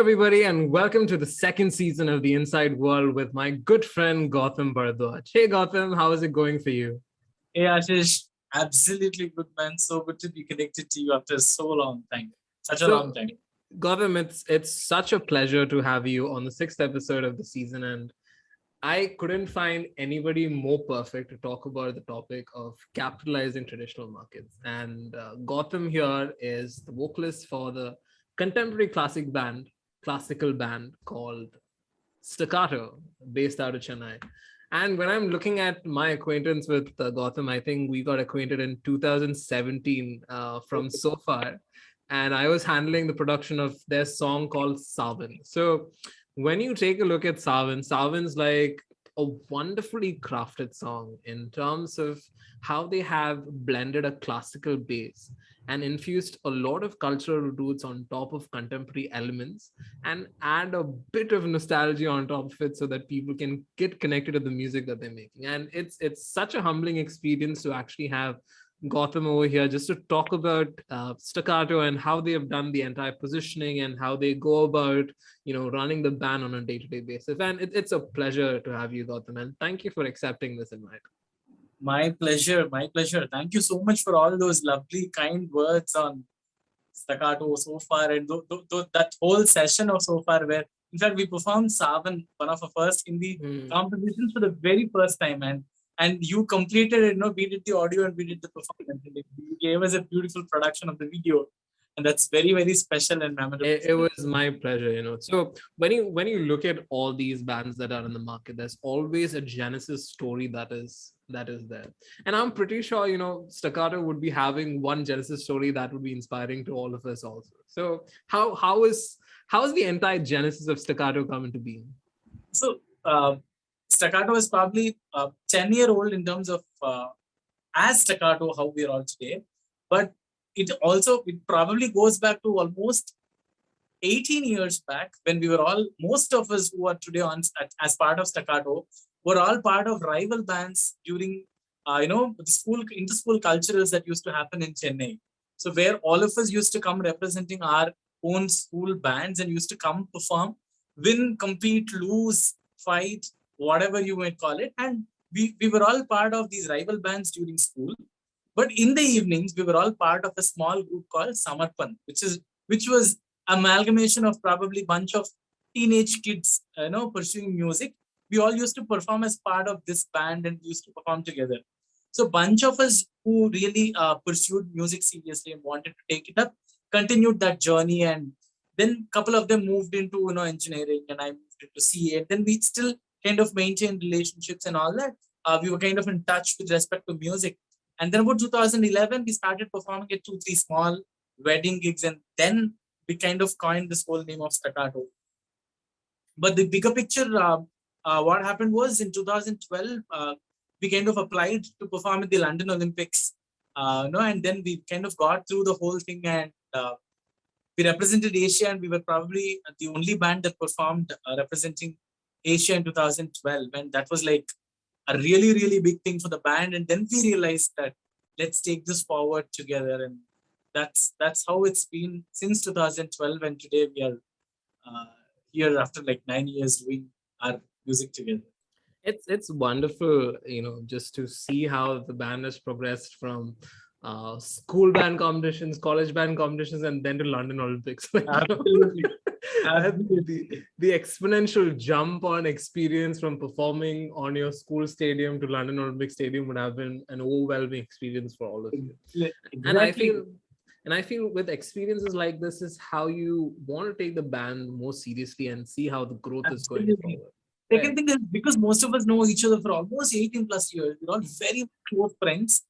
everybody, and welcome to the second season of The Inside World with my good friend Gowtham Bharadwaj. Hey, Gowtham, how is it going for you? Hey Ashish, absolutely good man. So good to be connected to you after so long time. Such a long So, time. Gautam, it's such a pleasure to have you on the sixth episode of the season, and I couldn't find anybody more perfect to talk about the topic of capitalizing traditional markets. And Gautam here is the vocalist for the contemporary classical band called Staccato, based out of Chennai. And when I'm looking at my acquaintance with Gautam, I think we got acquainted in 2017 from So Far. And I was handling the production of their song called Savan. So when you take a look at Savan's like a wonderfully crafted song in terms of how they have blended a classical bass and infused a lot of cultural roots on top of contemporary elements and add a bit of nostalgia on top of it so that people can get connected to the music that they're making. And it's such a humbling experience to actually have Gautham over here just to talk about Staccato and how they have done the entire positioning and how they go about, running the band on a day-to-day basis. And it's a pleasure to have you, Gautham, and thank you for accepting this invite. My pleasure, my pleasure. Thank you so much for all those lovely, kind words on Staccato so far, and that whole session of so far, where in fact we performed Savan, one of our first Hindi compositions for the very first time, and you completed it. We did the audio and we did the performance. And you gave us a beautiful production of the video, and that's very, very special and memorable. It was my pleasure. So when you look at all these bands that are in the market, there's always a genesis story that is there. And I'm pretty sure, Staccato would be having one genesis story that would be inspiring to all of us also. So how is the entire genesis of Staccato come into being? So Staccato is probably 10-year-old in terms of as Staccato, how we are all today. But it probably goes back to almost 18 years back when we were all, most of us who are today on as part of Staccato, were all part of rival bands during, the inter-school culturals that used to happen in Chennai. So where all of us used to come representing our own school bands and used to come perform, win, compete, lose, fight, whatever you might call it. And we were all part of these rival bands during school. But in the evenings, we were all part of a small group called Samarpan, which was amalgamation of probably bunch of teenage kids, pursuing music. We all used to perform as part of this band and used to perform together. So bunch of us who really pursued music seriously and wanted to take it up, continued that journey. And then a couple of them moved into, engineering, and I moved into CA. And then we still kind of maintained relationships and all that. We were kind of in touch with respect to music. And then about 2011, we started performing at 2-3 small wedding gigs. And then we kind of coined this whole name of Staccato. But the bigger picture, what happened was in 2012, we kind of applied to perform at the London Olympics. And then we kind of got through the whole thing, and we represented Asia, and we were probably the only band that performed representing Asia in 2012. And that was like a really, really big thing for the band. And then we realized that let's take this forward together. And that's how it's been since 2012. And today we are here after like 9 years doing our music together. It's wonderful, just to see how the band has progressed from school band competitions, college band competitions, and then to London Olympics. Absolutely. The exponential jump on experience from performing on your school stadium to London Olympic Stadium would have been an overwhelming experience for all of you. Exactly. And I feel with experiences like this is how you want to take the band more seriously and see how the growth Absolutely. is going forward. Second thing is, because most of us know each other for almost 18 plus years, we're all very close friends,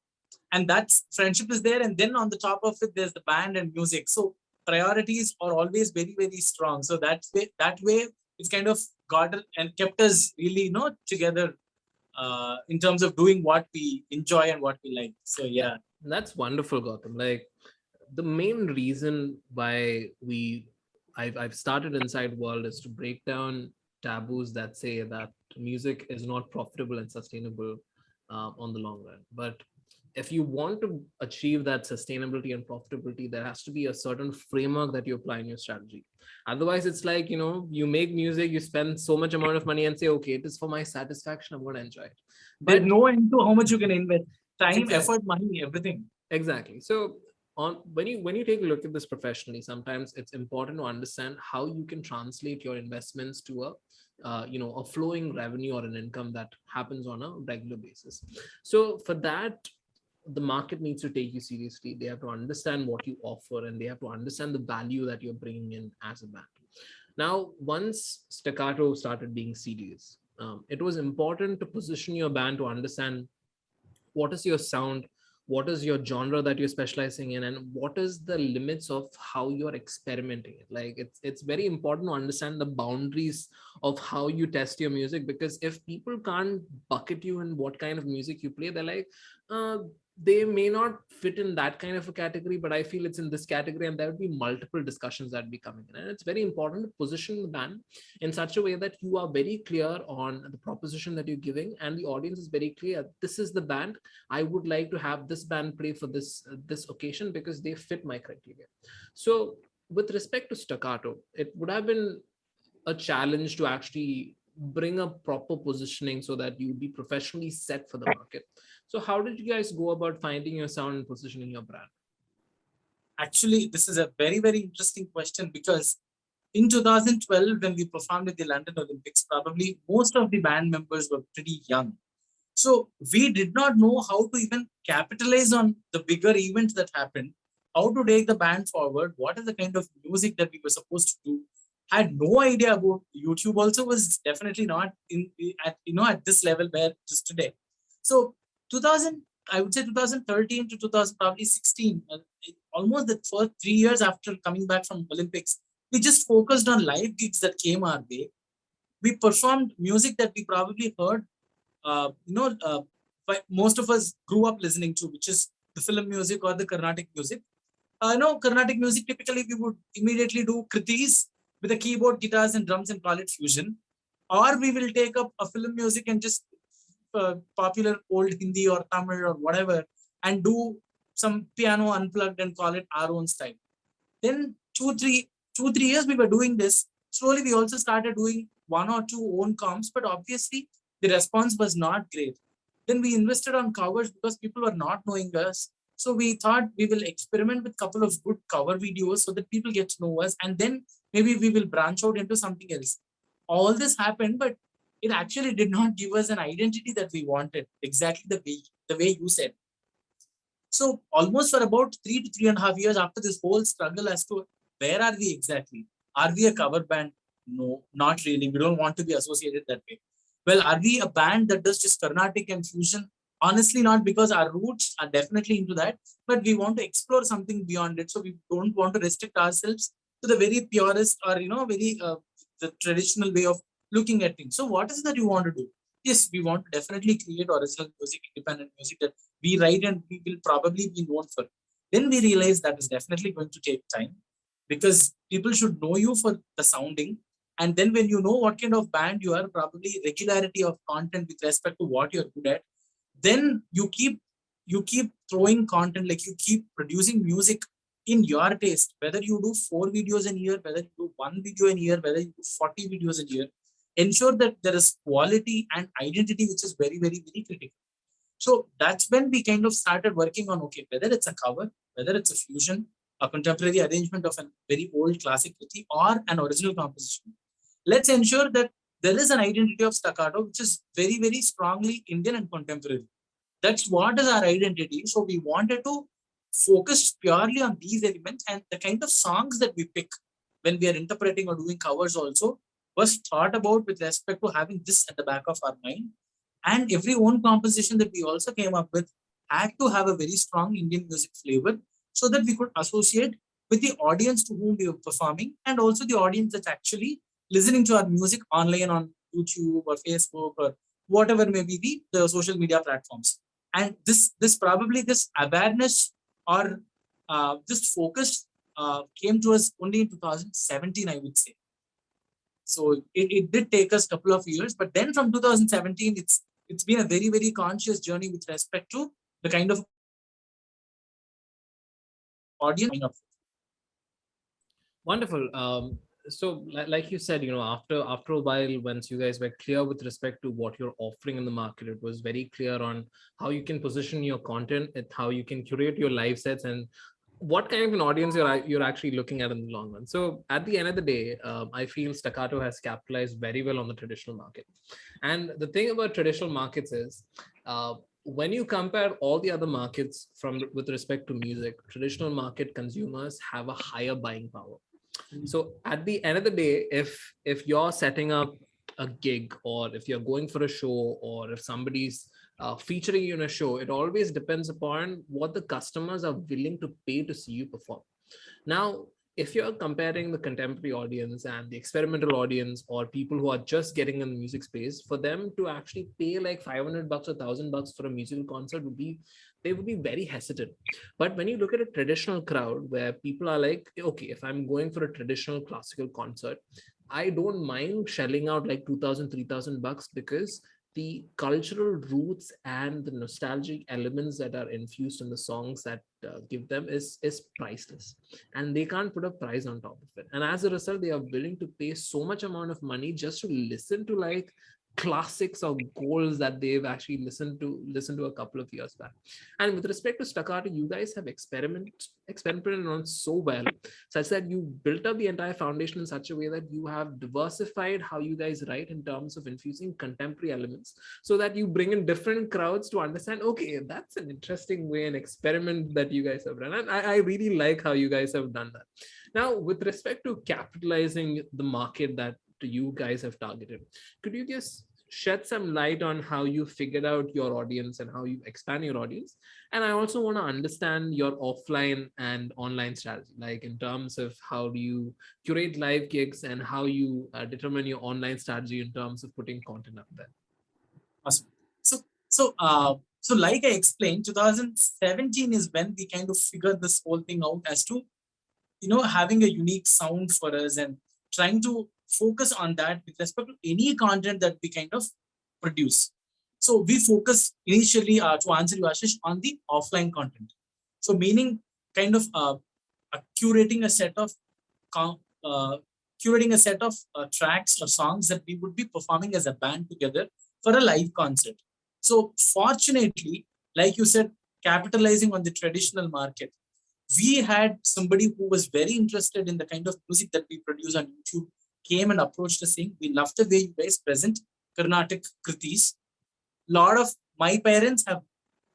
and that's friendship is there. And then on the top of it, there's the band and music. So priorities are always very, very strong. So that way it's kind of got and kept us really, together in terms of doing what we enjoy and what we like. So yeah. That's wonderful, Gautam. Like the main reason why I've started Inside World is to break down taboos that say that music is not profitable and sustainable on the long run. But if you want to achieve that sustainability and profitability, there has to be a certain framework that you apply in your strategy. Otherwise, it's like, you make music, you spend so much amount of money and say, okay, it is for my satisfaction, I'm going to enjoy it. There's But no end to how much you can invest. Time, exactly, effort, money, everything. exactly. So when you take a look at this professionally, sometimes it's important to understand how you can translate your investments to a flowing revenue or an income that happens on a regular basis. So for that, the market needs to take you seriously. They have to understand what you offer, and they have to understand the value that you're bringing in as a band. Now, once Staccato started being serious, it was important to position your band to understand what is your sound, what is your genre that you're specializing in, and what is the limits of how you're experimenting it. Like, it's very important to understand the boundaries of how you test your music, because if people can't bucket you in what kind of music you play, they're like, uh, they may not fit in that kind of a category, but I feel it's in this category, and there would be multiple discussions that be coming in. And it's very important to position the band in such a way that you are very clear on the proposition that you're giving, and the audience is very clear, this is the band I would like to have this band play for this occasion because they fit my criteria. So with respect to Staccato, it would have been a challenge to actually bring a proper positioning so that you would be professionally set for the market. So how did you guys go about finding your sound and positioning your brand? Actually, this is a very, very interesting question, because in 2012, when we performed at the London Olympics, probably most of the band members were pretty young. So we did not know how to even capitalize on the bigger events that happened, how to take the band forward, what is the kind of music that we were supposed to do. Had no idea about YouTube. Also, was definitely not at this level where it is today. So 2000, I would say 2013 to 2000, probably 16, almost the first 3 years after coming back from Olympics, we just focused on live gigs that came our way. We performed music that we probably heard, uh, you know, uh, most of us grew up listening to, which is the film music or the Carnatic music. Carnatic music, typically we would immediately do kritis with the keyboard, guitars, and drums and call it fusion. Or we will take up a film music and just popular old Hindi or Tamil or whatever and do some piano unplugged and call it our own style. Then 2 3 years we were doing this. Slowly we also started doing one or two own comps, but obviously the response was not great. Then we invested on covers because people were not knowing us. So we thought we will experiment with a couple of good cover videos so that people get to know us, and then maybe we will branch out into something else. All this happened, but it actually did not give us an identity that we wanted, exactly the way you said. So almost for about 3 to 3.5 years after this whole struggle as to where are we exactly? Are we a cover band? No, not really. We don't want to be associated that way. Well, are we a band that does just Carnatic and fusion? Honestly, not, because our roots are definitely into that, but we want to explore something beyond it. So we don't want to restrict ourselves to the very purest or very the traditional way of looking at things. So what is it that you want to do? Yes, we want to definitely create original music, independent music that we write and we will probably be known for. Then we realize that is definitely going to take time, because people should know you for the sounding. And then when you know what kind of band you are, probably regularity of content with respect to what you're good at, then you keep throwing content, like you keep producing music in your taste, whether you do 4 videos in a year, whether you do 1 video in a year, whether you do 40 videos in a year. Ensure that there is quality and identity, which is very, very, very critical. So that's when we kind of started working on, okay, whether it's a cover, whether it's a fusion, a contemporary arrangement of a very old classic kriti, or an original composition. Let's ensure that there is an identity of Staccato, which is very, very strongly Indian and contemporary. That's what is our identity. So we wanted to focus purely on these elements, and the kind of songs that we pick when we are interpreting or doing covers also was thought about with respect to having this at the back of our mind. And every own composition that we also came up with had to have a very strong Indian music flavor, so that we could associate with the audience to whom we were performing, and also the audience that's actually listening to our music online on YouTube or Facebook or whatever may be the social media platforms. And this awareness or this focus came to us only in 2017, I would say. So it did take us a couple of years, but then from 2017, it's been a very, very conscious journey with respect to the kind of audience up. Wonderful. So, like you said, after a while, once you guys were clear with respect to what you're offering in the market, it was very clear on how you can position your content, and how you can curate your live sets, and what kind of an audience you're actually looking at in the long run. So, at the end of the day, I feel Staccato has capitalized very well on the traditional market. And the thing about traditional markets is, when you compare all the other markets with respect to music, traditional market consumers have a higher buying power. So at the end of the day, if you're setting up a gig, or if you're going for a show, or if somebody's featuring you in a show, it always depends upon what the customers are willing to pay to see you perform. Now, if you're comparing the contemporary audience and the experimental audience, or people who are just getting in the music space, for them to actually pay like $500 or $1,000 for a musical concert they would be very hesitant. But when you look at a traditional crowd, where people are like, okay, if I'm going for a traditional classical concert, I don't mind shelling out like 2,000, $3,000, because the cultural roots and the nostalgic elements that are infused in the songs that give them is priceless, and they can't put a price on top of it. And as a result, they are willing to pay so much amount of money just to listen to like classics or goals that they've actually listened to a couple of years back. And with respect to Staccato, you guys have experimented on so well, such that you built up the entire foundation in such a way that you have diversified how you guys write in terms of infusing contemporary elements, so that you bring in different crowds to understand, okay, that's an interesting way, an experiment that you guys have run. And I really like how you guys have done that. Now, with respect to capitalizing the market that you guys have targeted, could you just shed some light on how you figured out your audience and how you expand your audience? And I also want to understand your offline and online strategy, like in terms of how do you curate live gigs, and how you determine your online strategy in terms of putting content up there. Awesome. So like I explained, 2017 is when we kind of figured this whole thing out as to, having a unique sound for us, and trying to focus on that with respect to any content that we kind of produce. So we focus initially, to answer you, Ashish, on the offline content. So meaning kind of curating a set of tracks or songs that we would be performing as a band together for a live concert. So fortunately, like you said, capitalizing on the traditional market, we had somebody who was very interested in the kind of music that we produce on YouTube, came and approached us saying, we love the way you guys present Carnatic Kritis. A lot of my parents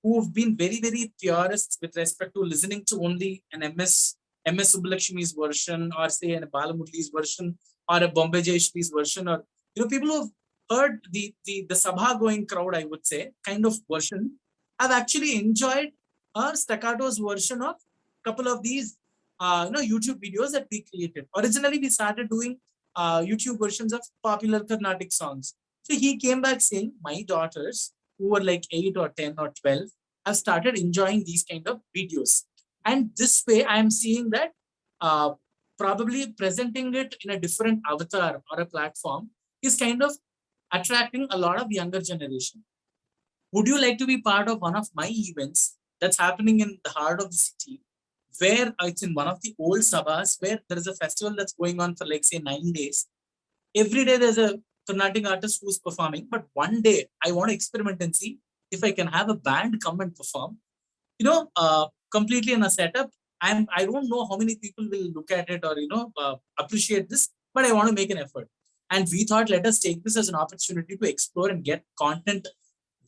who've been very, very purists with respect to listening to only an MS Subbulakshmi's version, or say a Balamurli's version, or a Bombay Jayashri's version, or people who've heard the Sabha going crowd, I would say, kind of version, have actually enjoyed our Staccato's version of a couple of these YouTube videos that we created. Originally, we started doing YouTube versions of popular Carnatic songs. So he came back saying, my daughters, who were like 8 or 10 or 12, have started enjoying these kind of videos. And this way, I am seeing that probably presenting it in a different avatar or a platform is kind of attracting a lot of younger generation. Would you like to be part of one of my events that's happening in the heart of the city, where it's in one of the old sabhas, where there is a festival that's going on for like say 9 days. Every day there's a Carnatic artist who's performing, but one day I want to experiment and see if I can have a band come and perform, completely in a setup. I don't know how many people will look at it or appreciate this, but I want to make an effort. And we thought, let us take this as an opportunity to explore and get content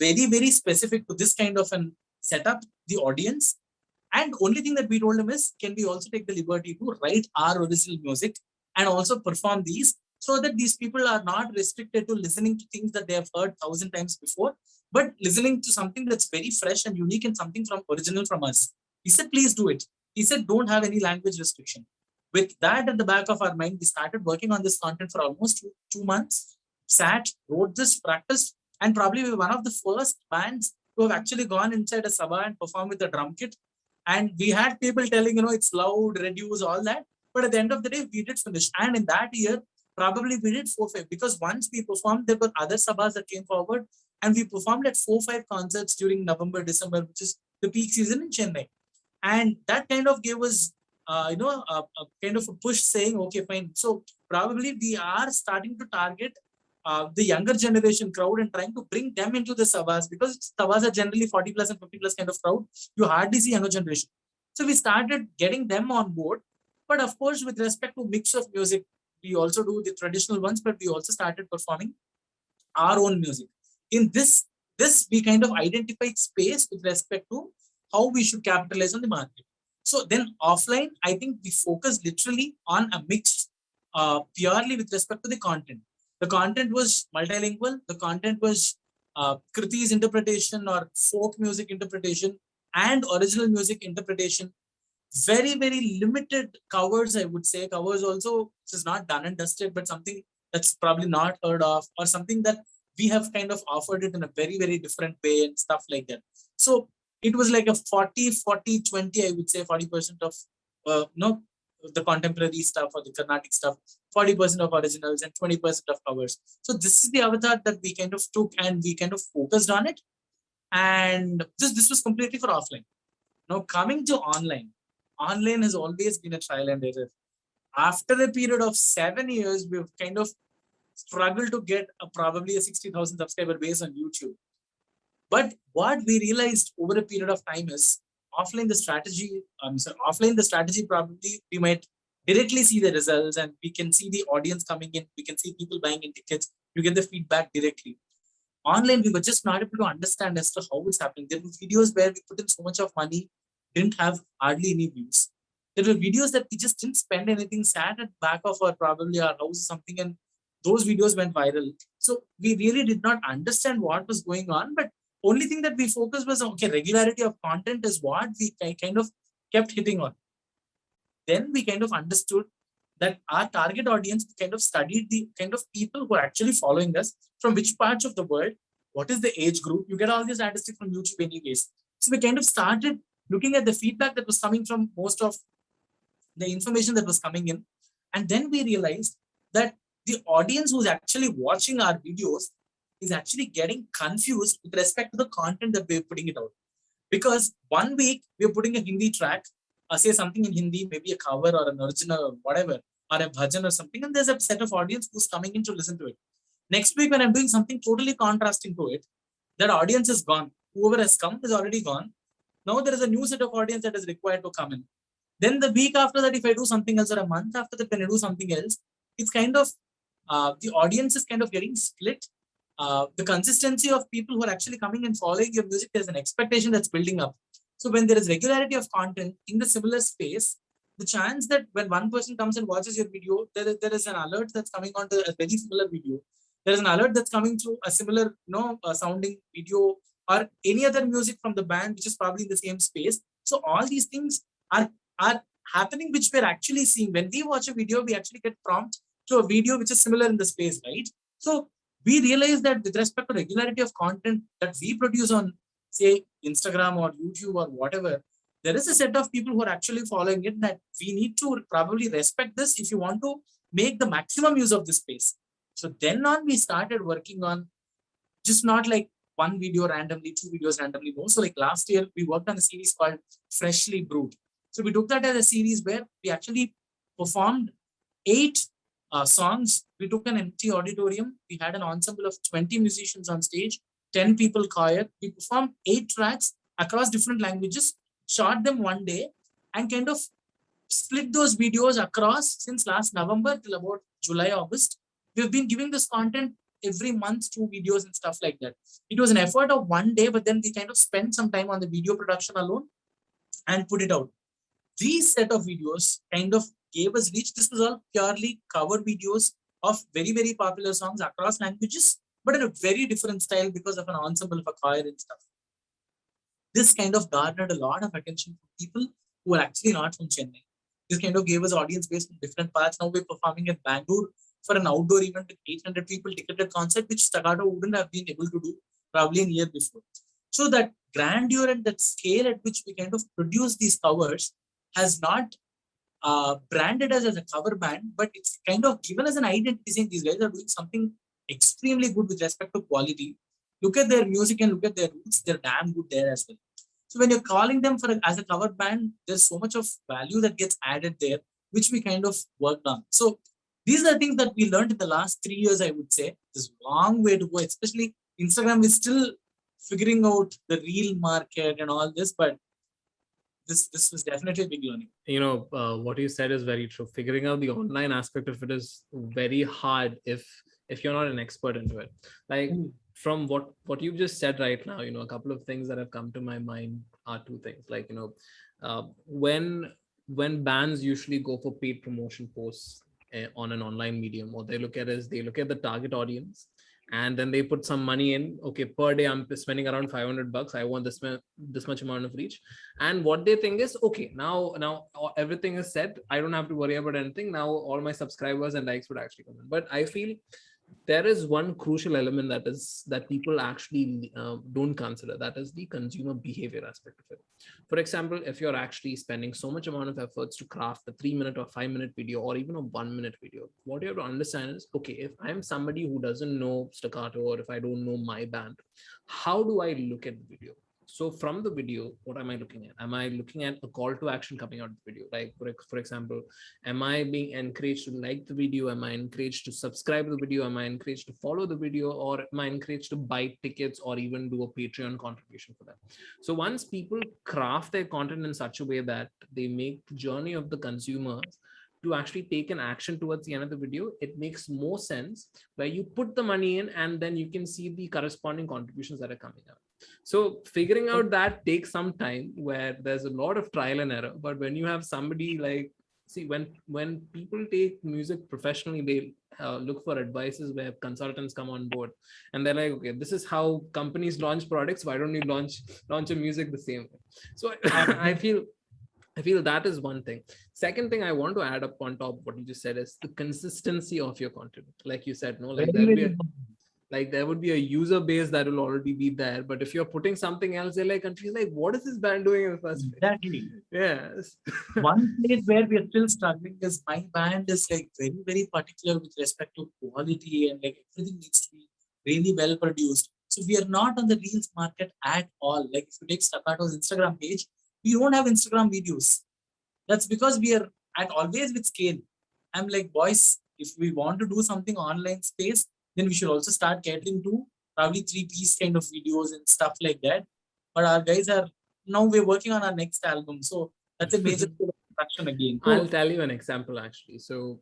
very, very specific to this kind of an setup, the audience. And only thing that we told him is, can we also take the liberty to write our original music and also perform these, so that these people are not restricted to listening to things that they have heard 1,000 times before, but listening to something that's very fresh and unique and something from original from us. He said, please do it. He said, don't have any language restriction. With that at the back of our mind, we started working on this content for almost two months, sat, wrote this, practiced, and probably we were one of the first bands who have actually gone inside a sabha and performed with a drum kit. And we had people telling, it's loud, reduce, all that. But at the end of the day, we did finish. And in that year, probably we did 4-5, because once we performed, there were other sabhas that came forward, and we performed at 4-5 concerts during November, December, which is the peak season in Chennai. And that kind of gave us, a kind of a push saying, okay, fine. So probably we are starting to target the younger generation crowd and trying to bring them into the sabas, because sabas are generally 40 plus and 50 plus kind of crowd. You hardly see younger generation. So we started getting them on board. But of course, with respect to mix of music, we also do the traditional ones, but we also started performing our own music. In this we kind of identified space with respect to how we should capitalize on the market. So then offline, I think we focus literally on a mix, purely with respect to the content. The content was multilingual. The content was Kriti's interpretation or folk music interpretation and original music interpretation. Very, very limited covers, I would say. Covers also, this is not done and dusted, but something that's probably not heard of, or something that we have kind of offered it in a very, very different way and stuff like that. So it was like a 40, 40, 20, I would say 40% of, the contemporary stuff or the Carnatic stuff, 40% of originals and 20% of covers. So this is the avatar that we kind of took and we kind of focused on it. And this was completely for offline. Now coming to online has always been a trial and error. After a period of 7 years, we've kind of struggled to get probably a 60,000 subscriber base on YouTube. But what we realized over a period of time is offline the strategy probably we might directly see the results and we can see the audience coming in, we can see people buying in tickets, you get the feedback directly. Online, we were just not able to understand as to how it's happening. There were videos where we put in so much of money, didn't have hardly any views. There were videos that we just didn't spend anything, sat at back of our probably our house or something, and those videos went viral. So we really did not understand what was going on, but only thing that we focused was, okay, regularity of content is what we kind of kept hitting on. Then we kind of understood that our target audience kind of studied the kind of people who are actually following us, from which parts of the world, what is the age group. You get all these statistics from YouTube anyways. So we kind of started looking at the feedback that was coming from most of the information that was coming in. And then we realized that the audience who's actually watching our videos is actually getting confused with respect to the content that we're putting it out. Because 1 week we're putting a Hindi track, say something in Hindi, maybe a cover or an original or whatever, or a bhajan or something, and there's a set of audience who's coming in to listen to it. Next week, when I'm doing something totally contrasting to it, that audience is gone. Whoever has come is already gone. Now there is a new set of audience that is required to come in. Then the week after that, if I do something else, or a month after that, when I do something else, it's kind of, the audience is kind of getting split. The consistency of people who are actually coming and following your music, there's an expectation that's building up. So when there is regularity of content in the similar space, the chance that when one person comes and watches your video, there is an alert that's coming onto a very similar video. There is an alert that's coming through a similar, sounding video or any other music from the band, which is probably in the same space. So all these things are happening, which we're actually seeing. When we watch a video, we actually get prompt to a video which is similar in the space, right? So we realize that with respect to regularity of content that we produce on, say, Instagram or YouTube or whatever, there is a set of people who are actually following it, that we need to probably respect this if you want to make the maximum use of this space. So then on, we started working on just not like one video randomly, 2 videos randomly. No. So like last year, we worked on a series called Freshly Brewed. So we took that as a series where we actually performed 8 songs. We took an empty auditorium. We had an ensemble of 20 musicians on stage, 10 people choir. We performed 8 tracks across different languages, shot them one day, and kind of split those videos across since last November till about July, August. We've been giving this content every month, 2 videos and stuff like that. It was an effort of one day, but then we kind of spent some time on the video production alone and put it out. These set of videos kind of gave us reach. This was all purely cover videos of very, very popular songs across languages, but in a very different style because of an ensemble of a choir and stuff. This kind of garnered a lot of attention from people who are actually not from Chennai. This kind of gave us audience based on different parts. Now we're performing at Bangalore for an outdoor event with 800 people ticketed concert, which Staccato wouldn't have been able to do probably a year before. So that grandeur and that scale at which we kind of produce these covers has not branded us as a cover band, but it's kind of given us an identity saying these guys are doing something extremely good with respect to quality. Look at their music and look at their roots, they're damn good there as well. So when you're calling them as a cover band, there's so much of value that gets added there, which we kind of worked on. So these are things that we learned in the last 3 years, I would say. There's a long way to go, especially Instagram is still figuring out the real market and all this, but this was definitely a big learning. What you said is very true. Figuring out the online aspect of it is very hard if you're not an expert into it. Like from what you've just said right now, a couple of things that have come to my mind are two things. Like, when bands usually go for paid promotion posts on an online medium, what they look at is they look at the target audience, and then they put some money in. Okay, per day I'm spending around $500. I want this much amount of reach, and what they think is, okay, now everything is set. I don't have to worry about anything now. All my subscribers and likes would actually come in. But I feel there is one crucial element that people actually don't consider. That is the consumer behavior aspect of it. For example, if you're actually spending so much amount of efforts to craft a 3-minute or 5-minute video, or even a 1-minute video, what you have to understand is, okay, if I'm somebody who doesn't know Staccato, or if I don't know my band, how do I look at the video? So from the video, what am I looking at? Am I looking at a call to action coming out of the video? Like, for example, am I being encouraged to like the video? Am I encouraged to subscribe to the video? Am I encouraged to follow the video? Or am I encouraged to buy tickets or even do a Patreon contribution for that? So once people craft their content in such a way that they make the journey of the consumers to actually take an action towards the end of the video, it makes more sense where you put the money in and then you can see the corresponding contributions that are coming out. So figuring out that takes some time, where there's a lot of trial and error. But when you have somebody like, see, when people take music professionally, they look for advices where consultants come on board and they're like, okay, this is how companies launch products. Why don't you launch a music the same way? So I feel that is one thing. Second thing I want to add up on top of what you just said is the consistency of your content. Like you said, no, like there would be a user base that will already be there. But if you're putting something else, they're like confused, like, what is this band doing in the first place? Exactly. Yes. One place where we are still struggling is my band is like very, very particular with respect to quality, and like everything needs to be really well produced. So we are not on the Reels market at all. Like if you take Staccato's Instagram page, we don't have Instagram videos. That's because we are at always with scale. I'm like, boys, if we want to do something online space, then we should also start catering to probably 3-piece kind of videos and stuff like that. But our guys are, now we're working on our next album. So that's a major production again. So, I'll tell you an example actually. So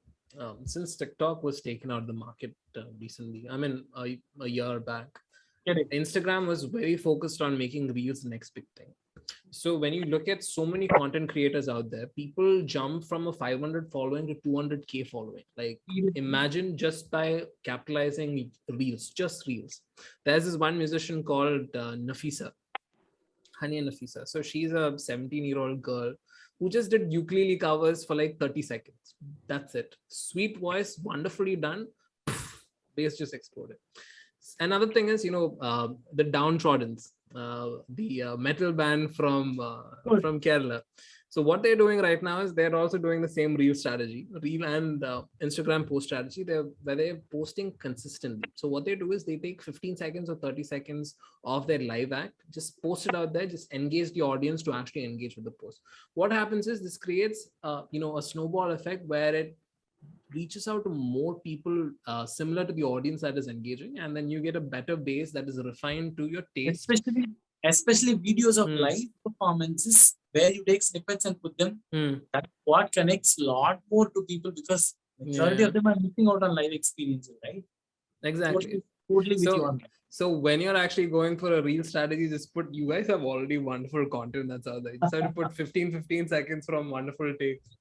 since TikTok was taken out of the market recently, I mean, a year back, Instagram was very focused on making Reels the next big thing. So when you look at so many content creators out there, people jump from a 500 following to 200K following. Like, imagine just by capitalizing Reels, just Reels. There's this one musician called Nafisa, Hani and Nafisa. So she's a 17-year-old girl who just did ukulele covers for like 30 seconds. That's it. Sweet voice, wonderfully done. Bass just exploded. Another thing is, the Downtrodens, the metal band from Kerala. So what they're doing right now is they're also doing the same Reel and Instagram post strategy. Where they're posting consistently. So what they do is they take 15 seconds or 30 seconds of their live act, just post it out there, just engage the audience to actually engage with the post. What happens is this creates, a snowball effect where it reaches out to more people similar to the audience that is engaging, and then you get a better base that is refined to your taste. Especially videos of live performances where you take snippets and put them. That's what connects a lot more to people, because majority of them are missing out on live experiences, right? Exactly. Totally with you on that. So when you're actually going for a Reel strategy, just you guys have already wonderful content that's out there. You just have to put 15 seconds from wonderful takes.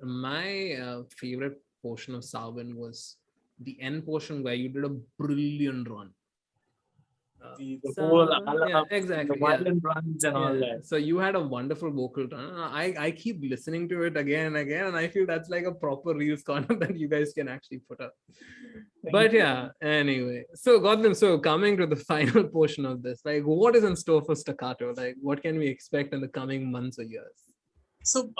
My favorite portion of Savin was the end portion where you did a brilliant run. The whole exactly, the violin runs and all that. So you had a wonderful vocal run. I keep listening to it again and again, and I feel that's like a proper Reels content that you guys can actually put up. Anyway, so Gowtham, so coming to the final portion of this, like, what is in store for Staccato? Like, what can we expect in the coming months or years? So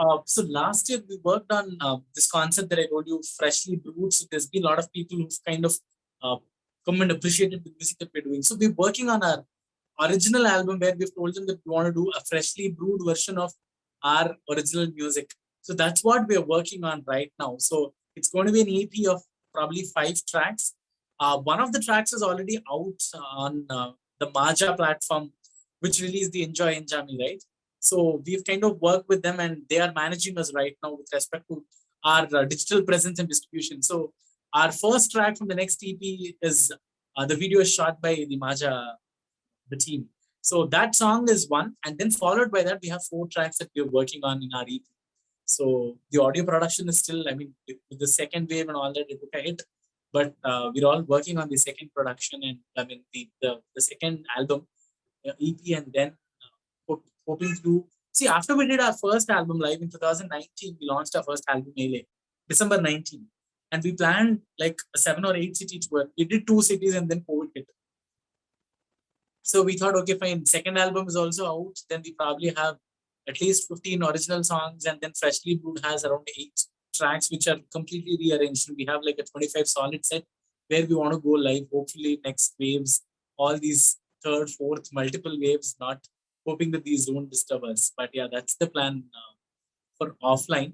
last year we worked on this concept that I told you, freshly brewed. So there's been a lot of people who've kind of come and appreciated the music that we're doing. So we're working on our original album where we've told them that we want to do a freshly brewed version of our original music. So that's what we're working on right now. So it's going to be an EP of probably 5 tracks. One of the tracks is already out on the Maja platform, which released the Enjoy Enjami, right? So we've kind of worked with them and they are managing us right now with respect to our digital presence and distribution. So our first track from the next EP is the video is shot by the Maja, the team. So that song is one, and then followed by that, we have 4 tracks that we're working on in our EP. So the audio production is still, I mean, with the second wave and all that, it took a hit, but we're all working on the second production and I mean the second album, EP, and then hoping to see after we did our first album live in 2019, we launched our first album December 19, and we planned like a 7 or 8 city tour. We did 2 cities and then COVID hit. So we thought, okay, fine. Second album is also out. Then we probably have at least 15 original songs, and then Freshly Brewed has around 8 tracks which are completely rearranged. We have like a 25 solid set where we want to go live. Hopefully, next waves, all these third, fourth, multiple waves. Not hoping that these don't disturb us, but yeah, that's the plan for offline.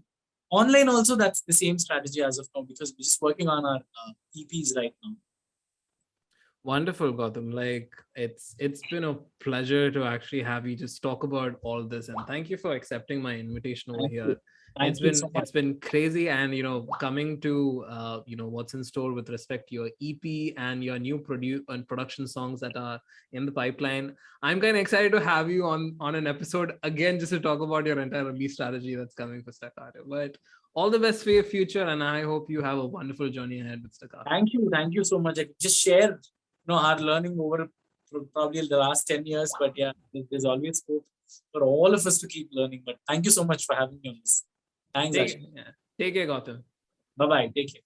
Online also, that's the same strategy as of now because we're just working on our EPs right now. Wonderful, Gautam. Like it's been a pleasure to actually have you just talk about all this, and thank you for accepting my invitation over here. It's been crazy, and coming to what's in store with respect to your EP and your new production songs that are in the pipeline. I'm kind of excited to have you on an episode again just to talk about your entire release strategy that's coming for Staccato. But all the best for your future, and I hope you have a wonderful journey ahead with Staccato. Thank you so much. I just share our learning over probably the last 10 years, but yeah, there's always scope for all of us to keep learning. But thank you so much for having me on this. Thanks. Take care, Gautam. Bye-bye. Take care.